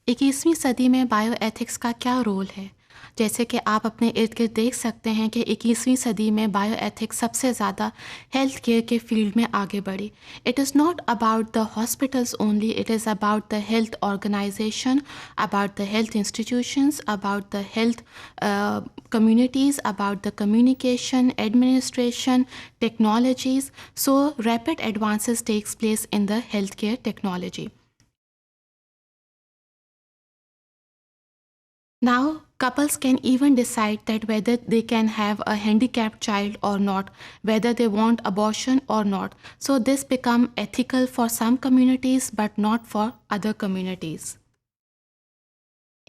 21वीं सदी में बायोएथिक्स का क्या रोल है? जैसे कि आप अपने इर्द-गिर्द देख सकते हैं कि 21वीं सदी में बायोएथिक्स सबसे ज़्यादा हेल्थ केयर के फील्ड में आगे बढ़ी। It is not about the hospitals only, it is about the health organisation, about the health institutions, about the health communities, about the communication, administration, technologies. So rapid advances takes place in the healthcare technology. Now, couples can even decide that whether they can have a handicapped child or not, whether they want abortion or not. So this become ethical for some communities but not for other communities.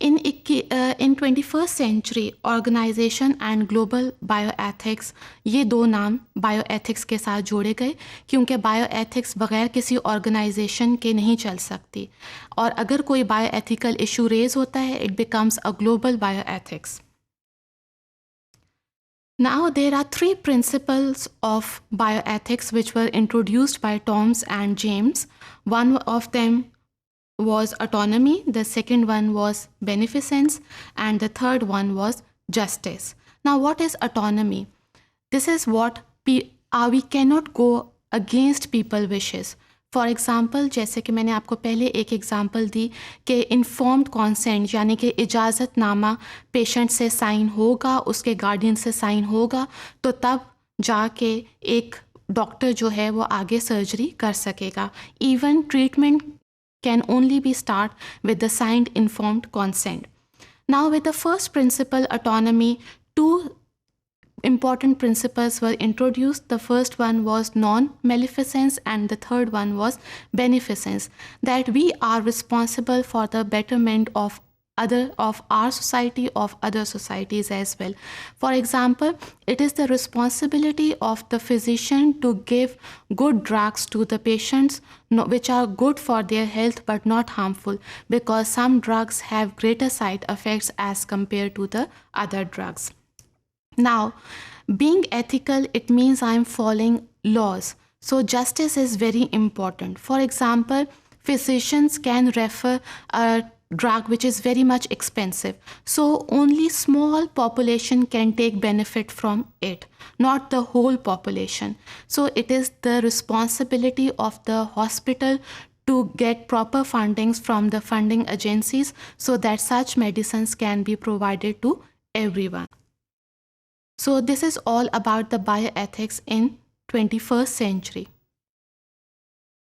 In 21st century, organization and global bioethics, ये दो नाम bioethics के साथ जोड़े गए क्योंकि bioethics बगैर किसी ऑर्गेनाइजेशन के नहीं चल सकती और अगर कोई बायोएथिकल इशू रेज होता है it becomes a global bioethics. Now there are three principles of bioethics which were introduced by Toms and James. One of them was autonomy, the second one was beneficence, and the third one was justice. Now, what is autonomy? This is what we cannot go against people wishes. For example जैसे कि मैंने आपको पहले एक example दी कि informed consent यानी कि इजाज़तनामा patient से साइन होगा, उसके गार्डियन से साइन होगा, तो तब जाके एक डॉक्टर जो है वो आगे सर्जरी कर सकेगा. Even treatment can only be start with the signed informed consent. Now with the first principle, autonomy, two important principles were introduced. The first one was non-maleficence and the third one was beneficence, that we are responsible for the betterment of our society, of other societies as well. For example, it is the responsibility of the physician to give good drugs to the patients which are good for their health but not harmful, because some drugs have greater side effects as compared to the other drugs. Now, being ethical, it means I am following laws. So justice is very important. For example, physicians can refer a drug which is very much expensive, so only small population can take benefit from it, not the whole population. So it is the responsibility of the hospital to get proper fundings from the funding agencies so that such medicines can be provided to everyone. So this is all about the bioethics in 21st century.